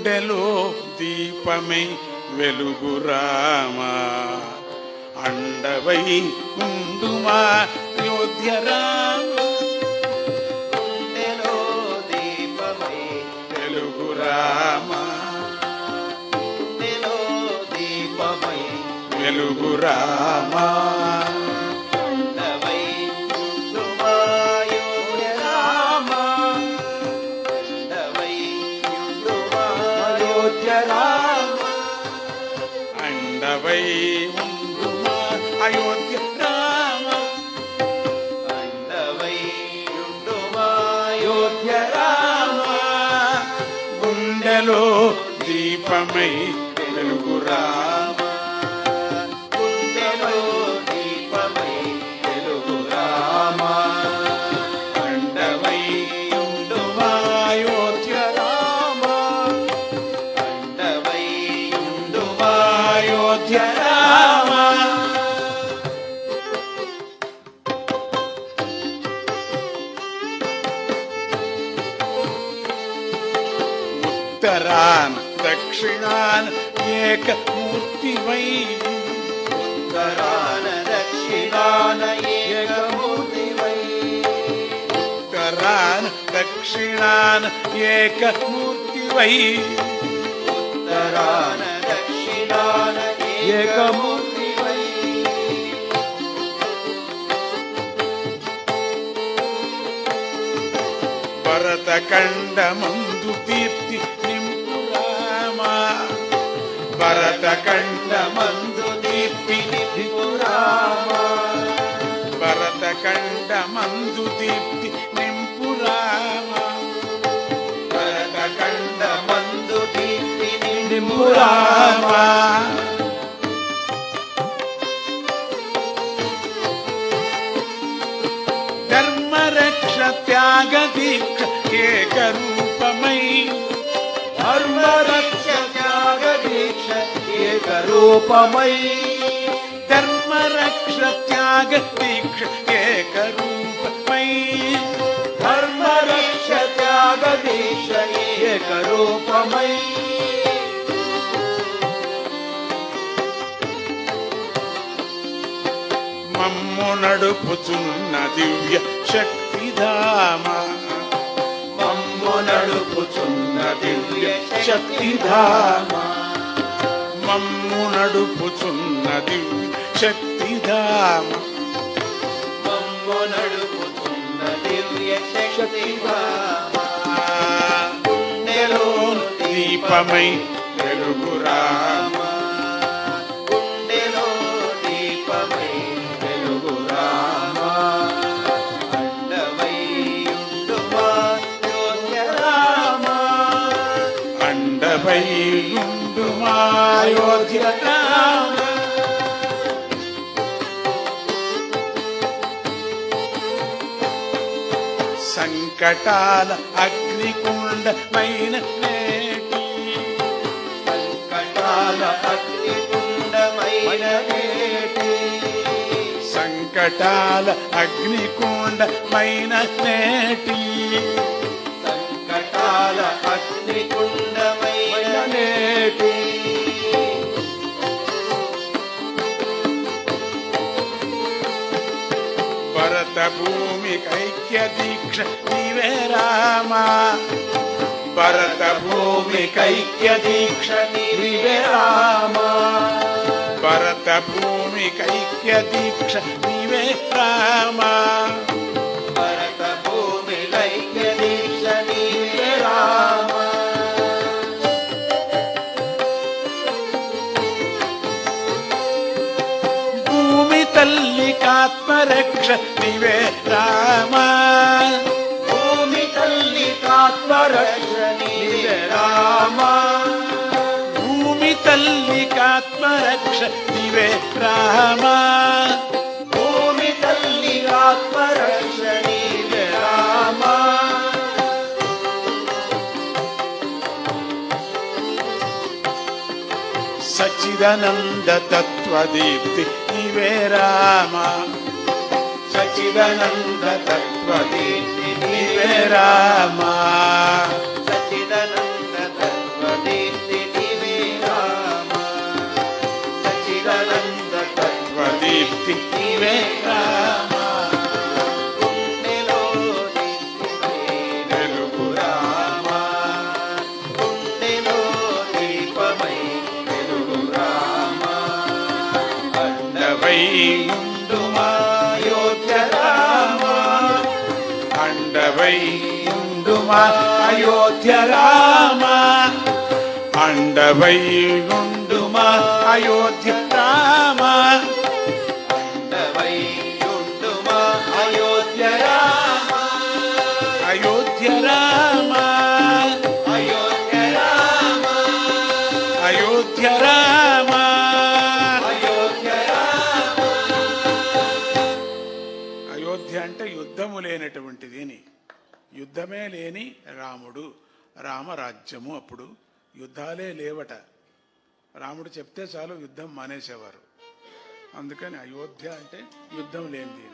గుండెలో దీపమై వెలుగు రామా, అండవై ఉండుమా అయోధ్య రామా. గుండెలో దీపమై వెలుగు రామా, గుండెలో దీపమై వెలుగు రామా. అండవై ఉండుమా అయోధ్య రామా, అండవై ఉండుమా అయోధ్య రామా, అండవై ఉండుమా అయోధ్య రామా, అండవై ఉండుమా అయోధ్య రామా. గుండెలో దీపమై వెలుగు రామా, గుండెలో దీపమై వెలుగు రామా, అండవై ఉండుమా అయోధ్య రామా, అండవై ఉండుమా అయోధ్య రామా. ఉత్తరాన దక్షిణాన ఏకమూర్తివై, ఉత్తరాన దక్షిణాన ఏకమూర్తివై, ఉత్తరాన దక్షిణాన ఏకమూర్తివై, ఉత్తరాన దక్షిణాన ఏకమూర్తివై, భరతఖండమందు దీప్తి నింపు రామా, భరతఖండమందు దీప్తి నింపు రామా, భరతఖండమందు దీప్తి నింపు రామా, భరతఖండమందు దీప్తి నింపు రామా. ధర్మరక్ష త్యాగ దీక్ష ఏకరూపమై, ధర్మరక్ష త్యాగ దీక్ష ఏకరూపమై, ధర్మరక్ష త్యాగ దీక్ష ఏకరూపమై, ధర్మరక్ష త్యాగ దీక్ష ఏకరూపమై, మమ్ము నడుపుచున్న దివ్య శక్తిధామా, మమ్ము నడుపుచున్న దివ్య శక్తిధామా, మమ్ము నడుపుచున్న దివ్య శక్తిధామా, మమ్ము నడుపుచున్న దివ్య శక్తిధామా. గుండెలో దీపమై వెలుగు రామా, గుండెలో దీపమై వెలుగు రామా, అండవై ఉండుమా అయోధ్య రామా, అండవై ఉండుమా అయోధ్య రామా. సంకటాల అగ్నికుండమైన నేటి, సంకటాల అగ్నికుండమైన నేటి, సంకటాల అగ్నికుండమైన నేటి, సంకటాల అగ్నికుండమైన నేటి, భరత భూమి కైక్య దీక్ష నీవే రామా, భరత భూమి కైక్య దీక్ష నీవే రామా, భరత భూమి కైక్య దీక్ష నీవే రామా, భరత భూమి లైక్య దీక్ష నీవే రామా, భూమి తల్లికాత్మరక్ష నీవే రామా, భూమి తల్లి కాత్మరక్ష నీవే రామా, భూమి తల్లికాత్మరక్ష నీవే రామా, భూమి తల్లి ఆత్మరక్ష నీవే రామా, సచ్చిదానంద తత్వదీప్తి నీవే రామా, సచ్చిదానంద తత్వదీప్తి నీవే రామా, సచిదానంద తత్వదీప్తి నీవే రామ గుండెలో నిండితే వెలుగు రామ గుండెలో దీపమై వెలుగు రామ అండవై ఉండుమా అయోధ్య రామ అండవై ఉండుమా అయోధ్య రామ అండవై ఉండుమా అయోధ్య రామ అండవై ఉండుమా అయోధ్య రామ అయోధ్య రామ అయోధ్య రామ అయోధ్య రామ అయోధ్య రామ అయోధ్య అంటే యుద్ధము లేనటువంటిది అని. యుద్ధమే లేని రాముడు, రామరాజ్యము. అప్పుడు యుద్ధాలే లేవట. రాముడు చెప్తే చాలు యుద్ధం మానేసేవారు. అందుకని అయోధ్య అంటే యుద్ధం లేనిది.